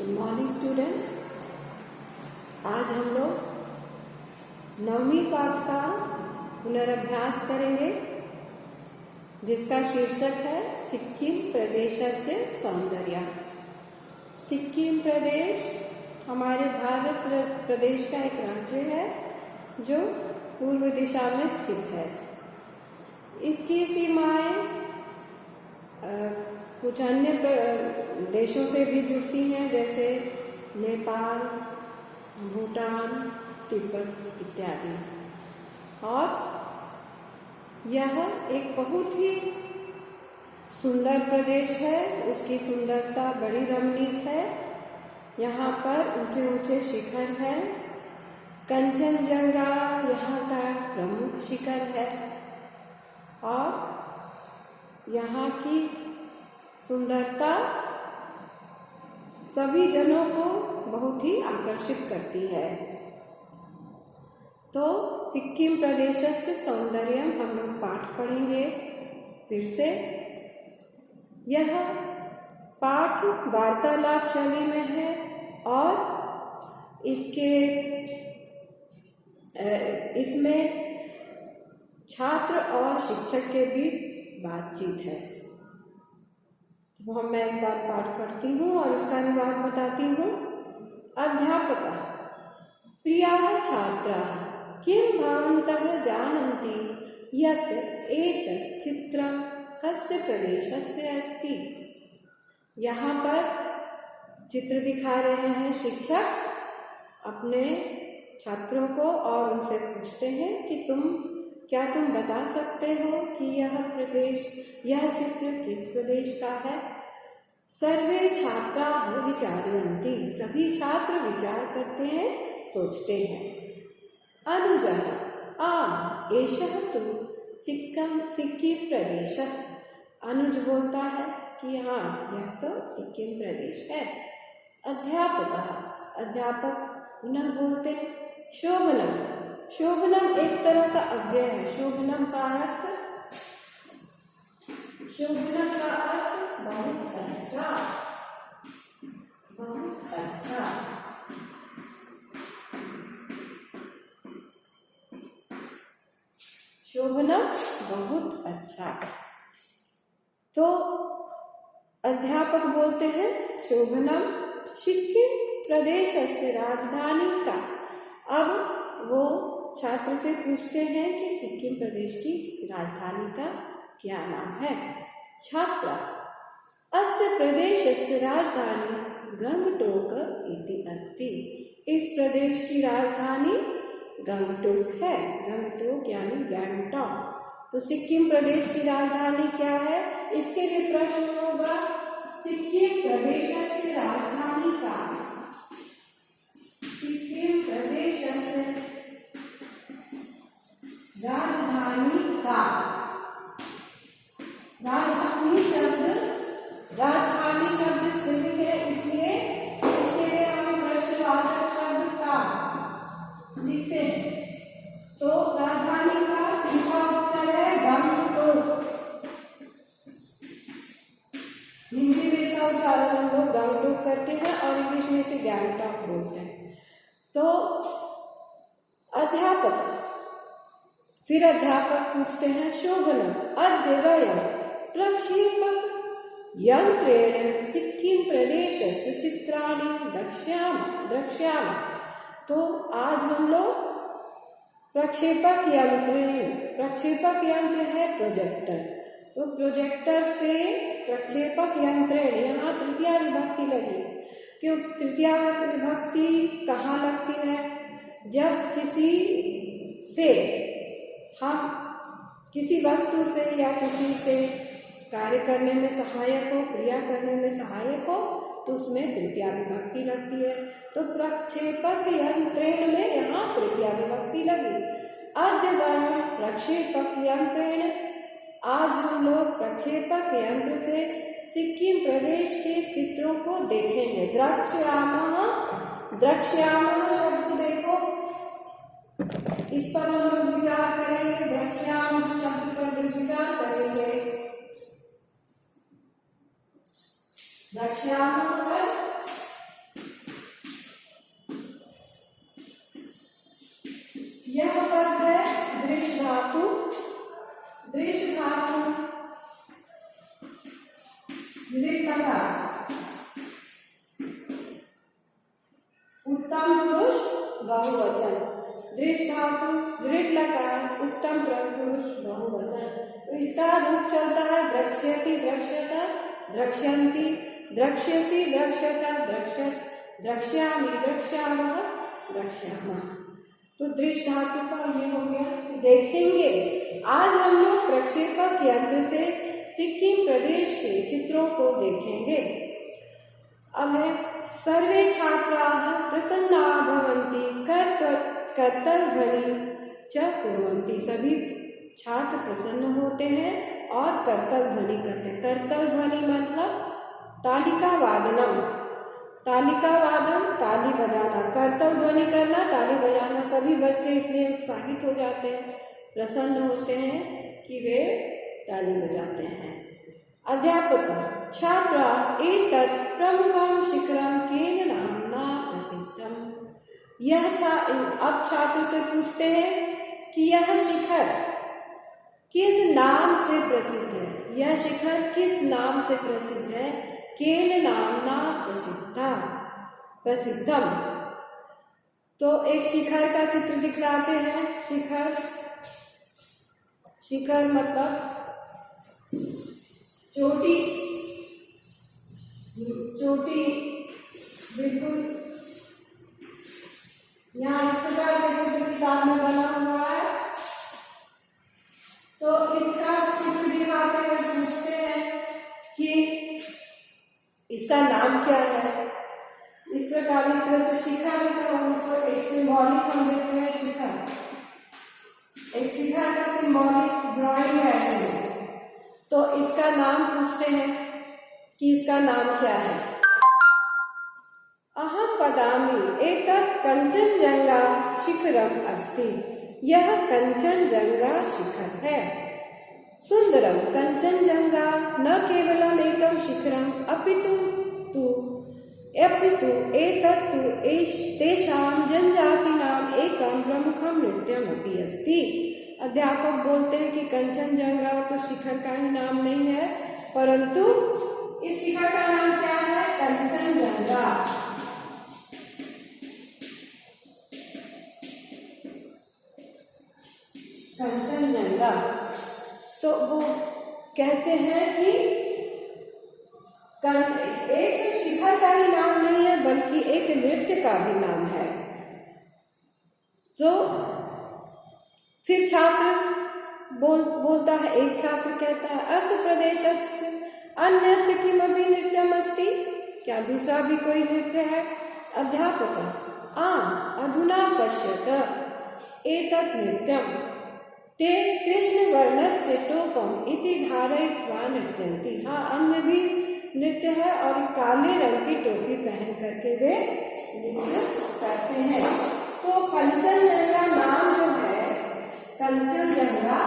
Good morning students. आज हम लोग 9वीं पाठ का पुनरअभ्यास करेंगे जिसका शीर्षक है सिक्किम प्रदेशस्य सौंदर्य। सिक्किम प्रदेश हमारे भारत प्रदेश का एक राज्य है जो पूर्व दिशा में स्थित है। इसकी सीमाएं कुछ अन्य देशों से भी जुड़ती हैं, जैसे नेपाल, भूटान, तिब्बत इत्यादि। और यह एक बहुत ही सुंदर प्रदेश है। उसकी सुंदरता बड़ी रमणीक है। यहाँ पर ऊंचे ऊंचे शिखर हैं। कंचनजंगा यहाँ का प्रमुख शिखर है और यहाँ की सुंदरता सभी जनों को बहुत ही आकर्षित करती है। तो सिक्किम प्रदेशस्य सौंदर्यम हम लोग पाठ पढ़ेंगे फिर से। यह पाठ वार्तालाप शैली में है और इसमें छात्र और शिक्षक के बीच बातचीत है। तो मैं एक बार पाठ पढ़ती हूँ और उसका अनुवाद बताती हूँ। अध्यापकः प्रियाः छात्राः, किं भवन्तः जानन्ति यत् एतत् चित्रं कस्य प्रदेशस्य अस्ति? यहाँ पर चित्र दिखा रहे हैं शिक्षक अपने छात्रों को और उनसे पूछते हैं कि क्या तुम बता सकते हो कि यह चित्र किस प्रदेश का है? सर्वे छात्राः विचारयन्ति, सभी छात्र विचार करते हैं, सोचते हैं। अनुजः एषः तु सिक्किम प्रदेशः। अनुज बोलता है कि हाँ, यह तो सिक्किम प्रदेश है। अध्यापक पुनः बोलते हैं शोभनम। शोभनम एक तरह का अव्यय है। शोभनम का अर्थ बहुत अच्छा, बहुत अच्छा। शोभनम बहुत अच्छा। तो अध्यापक बोलते हैं शोभनम सिक्किम प्रदेशस्य राजधानी का। अब वो छात्र से पूछते हैं कि सिक्किम प्रदेश की राजधानी का क्या नाम है। छात्र अस्य प्रदेशस्य राजधानी गंगटोक इति अस्ति। इस प्रदेश की राजधानी गंगटोक है। गंगटोक यानी गैंगटॉक। तो सिक्किम प्रदेश की राजधानी क्या है? इसके लिए प्रश्न होगा सिक्किम प्रदेशस्य राजधानी का। सिक्किम प्रदेशस्य राजधानी का। राजधानी शब्द स्त्रीलिंग है, इसलिए इसके लिए हम प्रश्नवाचक शब्द का लिखते हैं। तो राजधानी का इसका उत्तर है गंगटोक। हिंदी में इसका उच्चारण हम लोग गंगटोक करते हैं और इंग्लिश में इसे गैंगटॉक बोलते हैं। तो फिर अध्यापक पूछते हैं शोभनम अद्य वयं प्रक्षेपक यंत्रेण सिक्किम प्रदेशस्य चित्राणि द्रक्ष्यामः। तो आज हम लोग प्रक्षेपक यंत्र है प्रोजेक्टर। तो प्रोजेक्टर से प्रक्षेपक यंत्रेण, यहाँ तृतीया विभक्ति लगी। क्यों तृतीया विभक्ति कहाँ लगती है? जब किसी वस्तु से या किसी से कार्य करने में सहायक हो, क्रिया करने में सहायक हो, तो उसमें तृतीया विभक्ति लगती है। तो प्रक्षेपक यंत्रेण में यहाँ तृतीया विभक्ति लगी। अद्य वयं प्रक्षेपक यंत्रेण, आज हम लोग प्रक्षेपक यंत्र से सिक्किम प्रदेश के चित्रों को देखेंगे। द्रक्ष्यामः शब्द देखो, इस पर हम लोग विचार करेंगे। द्रक्ष्यामः शब्द पर विचार करेंगे। द्रक्ष्यामः पर दृढ़ लकार उत्तम पुरुष बहुवचन, दृष्ट धातु दृढ़ लकार उत्तम पुरुष बहुवचन। तो इसका रूप चलता है द्रक्ष्यति द्रक्ष्यता द्रक्ष्यन्ति द्रक्ष्यसि द्रक्ष्यता द्रक्ष्यत द्रक्ष्यामि द्रक्ष्यामः द्रक्ष्यामः। तो दृष्ट धातु का ये हो गया। देखेंगे आज हम लोग प्रक्षेपक यंत्र से सिक्किम प्रदेश के चित्रों को देखेंगे। अब है सर्वे छात्राः प्रसन्नाः भवन्ति कर्तव्यध्वनि च कुर्वन्ति। सभी छात्र प्रसन्न होते हैं और कर्तव्य ध्वनि करते हैं। कर्तव्य ध्वनि मतलब तालिका वादनम, तालिका वादन ताली बजाना, कर्तव्य ध्वनि करना ताली बजाना। सभी बच्चे इतने उत्साहित हो जाते हैं, प्रसन्न होते हैं कि वे ताली बजाते हैं। अध्यापक छात्रा एतत् प्रमुखं शिखरं केन नाम्ना प्रसिद्धम। यह अब छात्र से पूछते हैं कि यह शिखर किस नाम से प्रसिद्ध है, यह शिखर किस नाम से प्रसिद्ध है। केन नामना प्रसिद्धम। तो एक शिखर का चित्र दिखलाते हैं। शिखर, शिखर मतलब चोटी, चोटी बिल्कुल यहाँ इस प्रकार से किताब में बना हुआ है। तो इसका चित्र दिखाते हुए पूछते हैं कि इसका नाम क्या है। इस प्रकार इस तरह से शिखर है तो हम इसको एक सिंबॉलिक हम देखते हैं। शिखर, एक शिखर का सिंबॉलिक ड्राइंग है। तो इसका नाम पूछते हैं कि इसका नाम क्या है। अहम वदामि एतत् कंचनजंगा शिखरम अस्ति। यह कंचनजंगा शिखर है। सुंदरम कंचनजंगा न केवलम एकम शिखरम अपितु एतत्तु तेषां जनजातीनाम एकम प्रमुखम नृत्यम अपि अस्ति। अध्यापक बोलते हैं कि कंचनजंगा तो शिखर का ही नाम नहीं है, परंतु इस शिखर का नाम क्या है, कंचनजंगा। कंचनजंगा। तो वो कहते हैं कि एक शिखर का ही नाम नहीं है बल्कि एक नृत्य का भी नाम है। तो फिर छात्र बोलता है, एक छात्र कहता है अस्य प्रदेशस्य अन्यत्र किमपि नृत्यम अस्ति। क्या दूसरा भी कोई नृत्य है। अध्यापक आम अधुना पश्यत एतत् नृत्यम ते कृष्ण वर्णस्य टोपम इति धारयित्वा नृत्यन्ति। हाँ, अन्य भी नृत्य है और काले रंग की टोपी पहन करके वे नृत्य करते हैं। तो कंचनजंगा नाम जो है, कंचनजंगा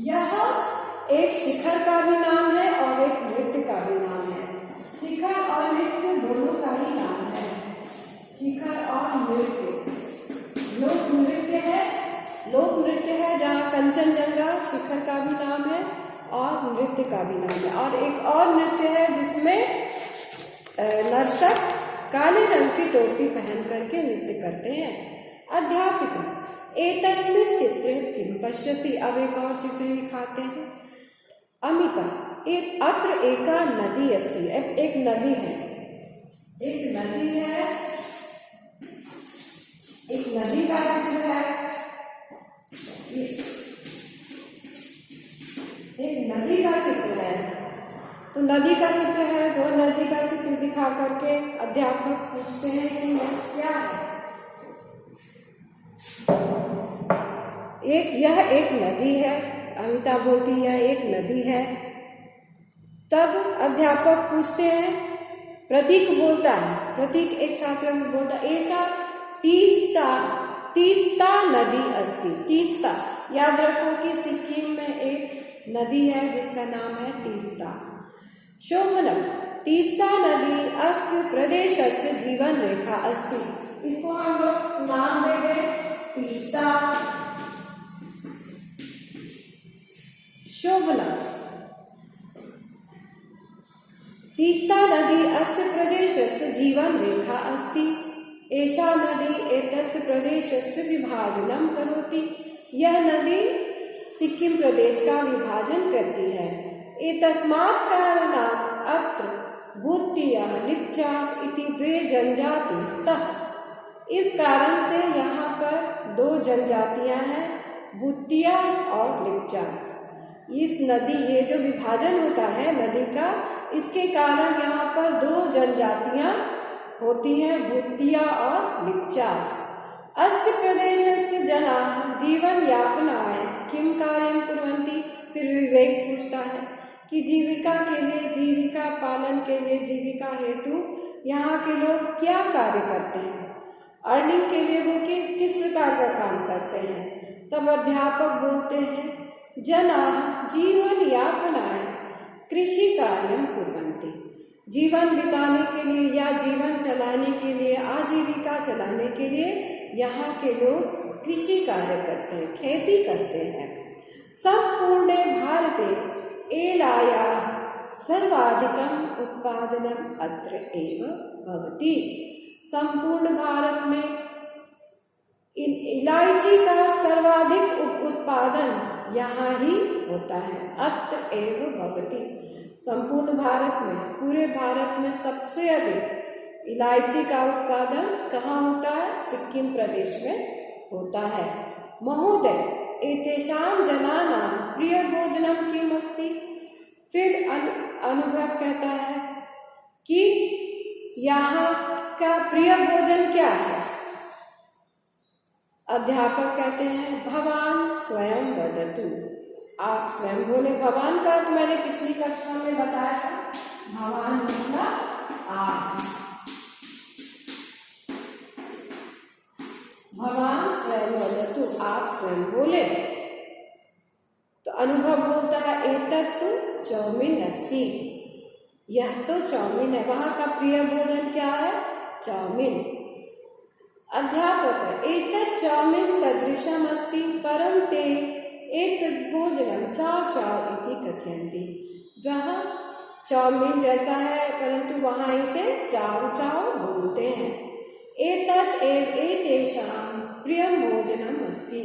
यह एक शिखर का भी नाम है और एक नृत्य का भी नाम है। शिखर और नृत्य दोनों का ही नाम है। शिखर और नृत्य, लोक नृत्य है, लोक नृत्य है जहाँ कंचनजंगा शिखर का भी नाम है और नृत्य का भी नाम है। और एक और नृत्य है जिसमें नर्तक काले रंग की टोपी पहन करके नृत्य करते हैं। अध्यापिका एतस्मिन् चित्रे किं पश्यसि। अब एक और चित्र दिखाते हैं। अमिता अत्र एका नदी अस्ति। एक नदी है, एक नदी है, एक नदी का चित्र है। एक नदी का चित्र है। तो नदी का चित्र है, वो नदी का चित्र दिखा करके अध्यापक पूछते हैं कि यह क्या है। यह एक नदी है। अमिता बोलती है यह एक नदी है। तब अध्यापक पूछते हैं, प्रतीक बोलता है, प्रतीक एक छात्र बोलता है ऐसा तीस्ता नदी अस्ति। तीस्ता, याद रखो कि सिक्किम में एक नदी है जिसका नाम है तीस्ता। शोभनम तीस्ता नदी अस्य प्रदेशस्य जीवन रेखा अस्ति। इसको हम लोग नाम दे दें तीस्ता। शोभना। तीस्ता नदी अस्य प्रदेशस्य जीवन रेखा अस्ति। एषा नदी एतस्य प्रदेशस्य विभाजनं करोति। यह नदी सिक्किम प्रदेश का विभाजन करती है। एतस्मात् कारणात् अत्र भूतिया लिप्चास इति द्वे जनजाति स्तः। इस कारण से यहाँ पर दो जनजातियाँ हैं, भूतिया और लिप्चास। इस नदी, ये जो विभाजन होता है नदी का, इसके कारण यहाँ पर दो जनजातियाँ होती हैं, भूतिया और लिप्चास। अस्य प्रदेशस्य जनाः जीवन यापनाय किम कार्यं कुर्वन्ति। फिर विवेक पूछता है कि जीविका के लिए, जीविका पालन के लिए, जीविका हेतु यहाँ के लोग क्या कार्य करते हैं, अर्निंग के लिए वो किस प्रकार का काम करते हैं। तब अध्यापक बोलते हैं जनाः जीवन यापनाय कृषि कार्यं कुर्वन्ति। जीवन बिताने के लिए या जीवन चलाने के लिए, आजीविका चलाने के लिए यहाँ के लोग कृषि कार्य करते हैं, खेती करते हैं। संपूर्णे भारते एलायाः सर्वाधिकम् उत्पादनम् अत्र एव भवति। संपूर्ण भारत में इलायची का सर्वाधिक उत्पादन यहाँ ही होता है। अत्र एव भवति। संपूर्ण भारत में, पूरे भारत में सबसे अधिक इलायची का उत्पादन कहाँ होता है? सिक्किम प्रदेश में होता है। महोदय एतेषां जनानां प्रिय भोजनं किम् अस्ति। फिर अनुभव कहता है कि यहाँ का प्रिय भोजन क्या है। अध्यापक कहते हैं भवान स्वयं वदतु। आप स्वयं बोले। भगवान का तो मैंने पिछली कक्षा में बताया था, भगवान मतलब आप। भगवान स्वयं वदतु, आप स्वयं बोले। तो अनुभव बोलता है एतत्तु चाउमीन अस्ति। यह तो चाउमीन है। वहाँ का प्रिय भोजन क्या है? चाउमीन। अध्यापक एतत् चाउमीन सदृशम् अस्ति परं ते एतत् भोजनं चाव चाव इति कथयन्ति। वह चाउमीन जैसा है परंतु वहाँ इसे चाव चाव बोलते हैं। एतत् एतेषां प्रियं भोजनम् अस्ति।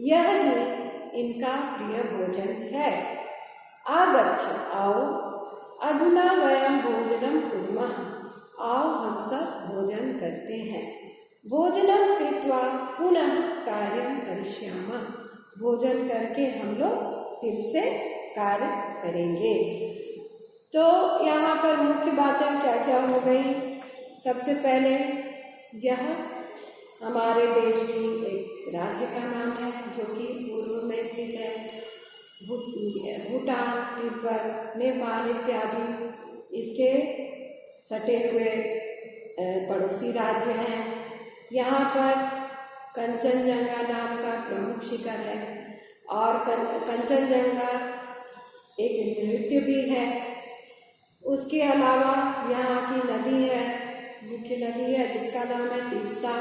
यह ही इनका प्रिय भोजन है। आगच्छ, आओ, अधुना वयं भोजनं कुर्मः। आओ हम सब भोजन करते हैं। भोजनं कृत्वा पुनः कार्यं करिष्यामः। भोजन करके हम लोग फिर से कार्य करेंगे। तो यहाँ पर मुख्य बातें क्या क्या हो गई। सबसे पहले यह हमारे देश की एक राज्य का नाम है जो कि पूर्व में स्थित है। भूटान, तिब्बत, नेपाल इत्यादि इसके सटे हुए पड़ोसी राज्य हैं। यहाँ पर कंचनजंगा नाम का प्रमुख शिखर है और कंचनजंगा एक नृत्य भी है। उसके अलावा यहाँ की नदी है, मुख्य नदी है जिसका नाम है तीस्ता।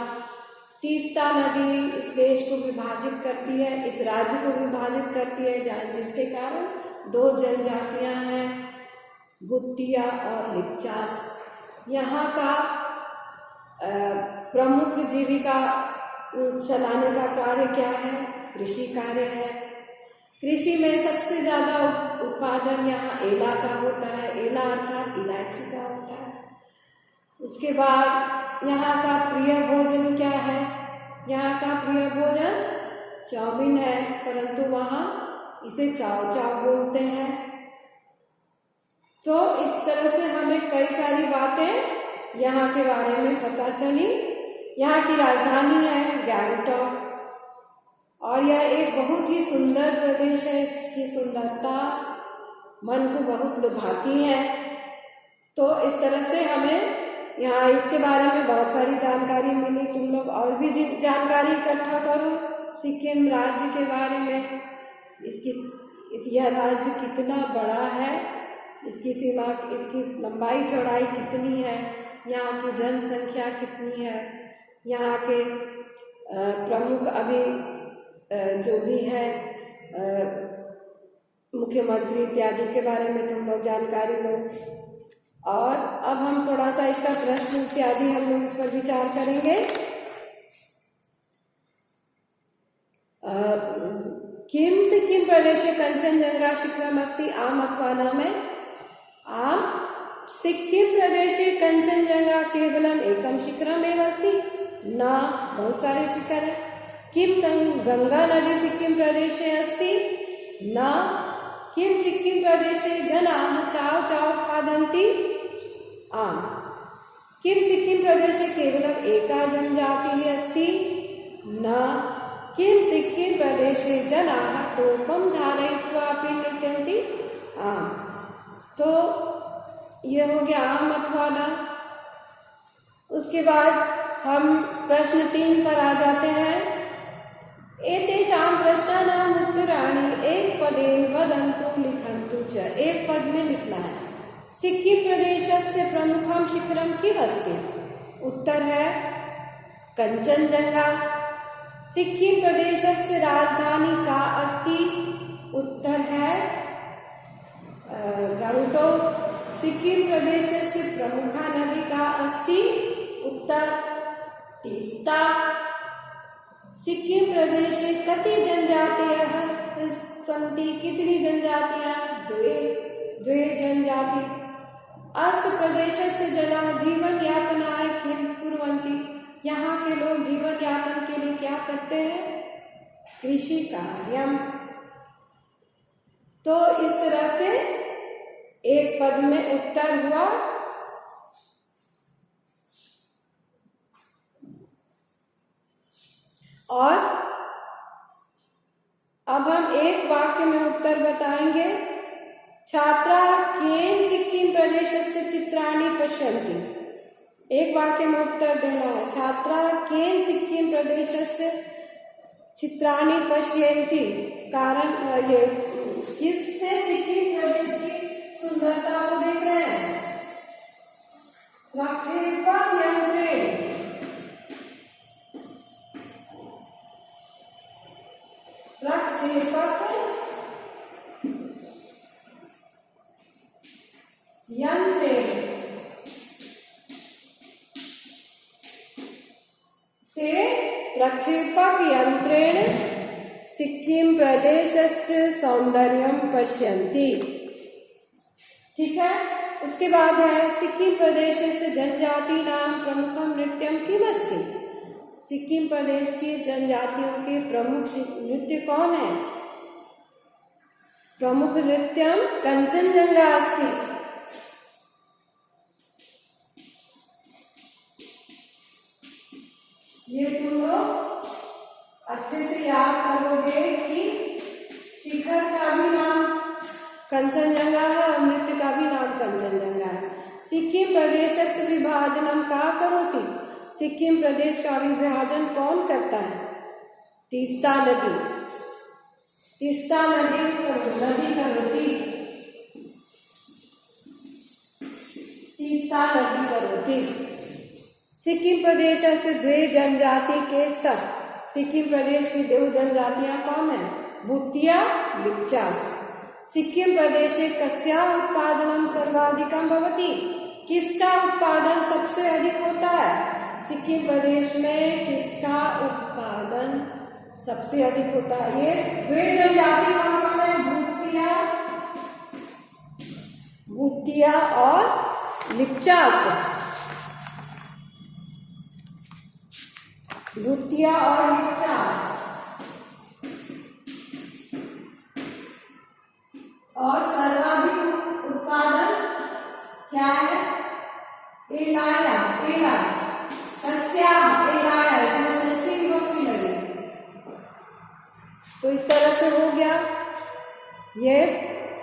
तीस्ता नदी इस देश को विभाजित करती है, इस राज्य को विभाजित करती है, जिसके कारण दो जनजातियाँ हैं, भूतिया और लिप्चास। यहाँ का प्रमुख जीविका चलाने का कार्य क्या है? कृषि कार्य है। कृषि में सबसे ज़्यादा उत्पादन यहाँ एला का होता है। एला अर्थात इलायची का होता है। उसके बाद यहाँ का प्रिय भोजन क्या है? यहाँ का प्रिय भोजन चाउमीन है, परंतु वहाँ इसे चाव चाव बोलते हैं। तो इस तरह से हमें कई सारी बातें यहाँ के बारे में पता चली। यहाँ की राजधानी है गैंगटॉक और यह एक बहुत ही सुंदर प्रदेश है। इसकी सुंदरता मन को बहुत लुभाती है। तो इस तरह से हमें यहाँ इसके बारे में बहुत सारी जानकारी मिली। तुम लोग और भी जानकारी इकट्ठा करो सिक्किम राज्य के बारे में। यह राज्य कितना बड़ा है, इसकी सीमा, इसकी लंबाई चौड़ाई कितनी है, यहाँ की जनसंख्या कितनी है, यहाँ के प्रमुख अभी जो भी है मुख्यमंत्री इत्यादि के बारे में तुम लोग जानकारी लो। और अब हम थोड़ा सा इसका प्रश्न इत्यादि हम लोग इस पर विचार करेंगे। किम सिक्किम प्रदेशे कञ्चनजङ्गा शिखरमस्ति आम अथवा न में? आम। सिक्किम प्रदेशे कञ्चनजङ्गा केवलम एकम शिखरमेव अस्ति? न, बहुत सारे शिखर हैं। किम गंगा नदी सिक्किम प्रदेशे अस्ति? न। किम सिक्किम प्रदेशे जनाः चाव चाव खादन्ति? आम। किम सिक्किम प्रदेशे केवलम एका जनजातिः अस्ति? न। किम सिक्किम प्रदेशे जनाः टोपं धारयित्वापि नृत्यन्ति? आम। तो ये हो गया आम अथवा न। उसके बाद हम प्रश्न 3 पर आ जाते हैं। एतेषां प्रश्नानाम् उत्तराणि एकपदेन वदन्तु लिखन्तु च। एक पद में लिखना है। सिक्किम प्रदेशस्य प्रमुखं शिखरं किम् अस्ति? उत्तर है कञ्चनजङ्गा। सिक्किम प्रदेशस्य राजधानी का अस्ति? उत्तर है गंगटोक। सिक्किम प्रदेशस्य प्रमुखा नदी का अस्ति? उत्तर तीस्ता। सिक्किम प्रदेशे कति जनजातयः सन्ति? कितनी जनजातियां? द्वे जनजाति। अस्य प्रदेशस्य जनाः जीवन यापनाय किं कुर्वन्ति? यहाँ के लोग जीवन यापन के लिए क्या करते हैं? कृषि कार्यम। तो इस तरह से एक पद में उत्तर हुआ। और अब हम एक वाक्य में उत्तर बताएंगे। छात्रा केन सिक्किम प्रदेशस्य चित्राणि पश्यन्ति? एक वाक्य में उत्तर देना है। छात्रा केन सिक्किम प्रदेशस्य चित्राणि पश्यन्ति? कारण ये किससे सिक्किम प्रदेश की सुंदरता को देख रहे हैं? प्रक्षेपक यंत्रेण। प्रक्षेपक यंत्रेण प्रक्षेपक यंत्रेण सिक्किम प्रदेशस्य सौंदर्यं पश्यन्ति। ठीक है। उसके बाद है सिक्किम प्रदेशस्य जनजातीनां प्रमुखं नृत्यं किम् अस्ति? सिक्किम प्रदेश की जनजातियों के प्रमुख नृत्य कौन है? प्रमुख नृत्यं कञ्चनजङ्गा अस्ति। ये तुम लोग अच्छे से याद करोगे कि शिखर का भी नाम कञ्चनजङ्गा है और नृत्य का भी नाम कञ्चनजङ्गा है। सिक्किम प्रदेशस्य विभाजनं का करोति? सिक्किम प्रदेश का विभाजन कौन करता है? तीस्ता नदी। तीस्ता नदी करोति। तीस्ता नदी करोति। सिक्किम प्रदेशस्य द्वे जनजाति के स्तर। सिक्किम प्रदेश की 2 जनजातियां कौन है? भूतिया, लिप्चास। सिक्किम प्रदेशे कस्याः उत्पादनं सर्वाधिकं भवति? किसका उत्पादन सबसे अधिक होता है? सिक्किम प्रदेश में किसका उत्पादन सबसे अधिक होता है? ये द्वे जनजाति कौन है? भूतिया और लिप्चास। भूतिया और लिप्चास। और सर्वाधिक उत्पादन क्या है? एलाया। कस्याः? एलाया। इसमें षष्ठी विभक्ति लगी। तो इस तरह से हो गया। ये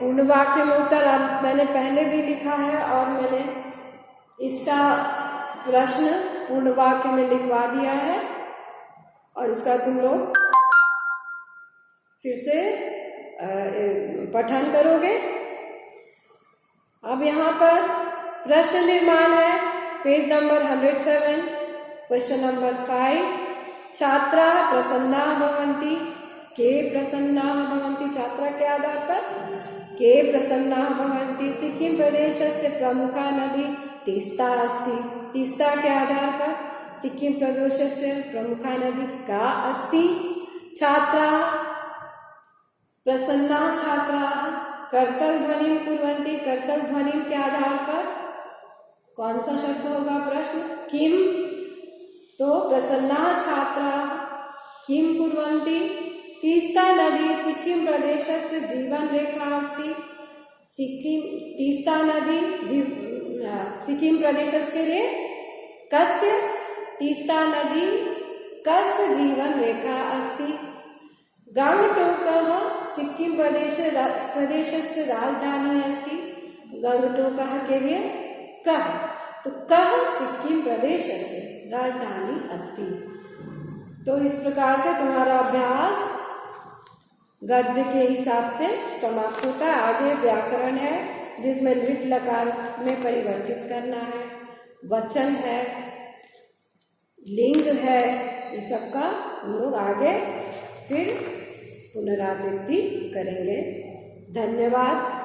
पूर्ण वाक्य में उत्तर मैंने पहले भी लिखा है और मैंने इसका प्रश्न पूर्ण वाक्य में लिखवा दिया है और इसका तुम लोग फिर से पठन करोगे। अब यहाँ पर प्रश्न निर्माण है, पेज नंबर 107, क्वेश्चन नंबर 5। छात्राः प्रसन्नाः भवन्ति। के प्रसन्नाः भवन्ति? छात्रा के आधार पर के प्रसन्नाः भवन्ति। सिक्किम प्रदेशस्य प्रमुखा नदी तीस्ता अस्ति। तीस्ता के आधार पर सिक्किम प्रदेशस्य प्रमुखा नदी का अस्ति। छात्राः प्रसन्नाः छात्राः कर्तल ध्वनिं कुर्वन्ति। कर्तल ध्वनिं के आधार पर कौन सा शब्द होगा? प्रश्न किम। तो प्रसन्नाः छात्राः किम कुर्वन्ति। तीस्ता नदी सिक्किम प्रदेशस्य जीवन रेखा अस्ति। सिक्किम तीस्ता नदी सिक्किम प्रदेशस्य लिए कस्य तीस्ता नदी कस्य जीवन रेखा अस्ति। गंगटोकः सिक्किम प्रदेशस्य राजधानी अस्ति। गंगटोकः के लिए कः, तो कः सिक्किम प्रदेशस्य राजधानी अस्ति। तो इस प्रकार से तुम्हारा अभ्यास गद्य के हिसाब से समाप्त होता है। आगे व्याकरण है जिसमें लिट लकार में परिवर्तित करना है, वचन है, लिंग है, ये सब का हम लोग आगे फिर पुनरावृत्ति करेंगे। धन्यवाद।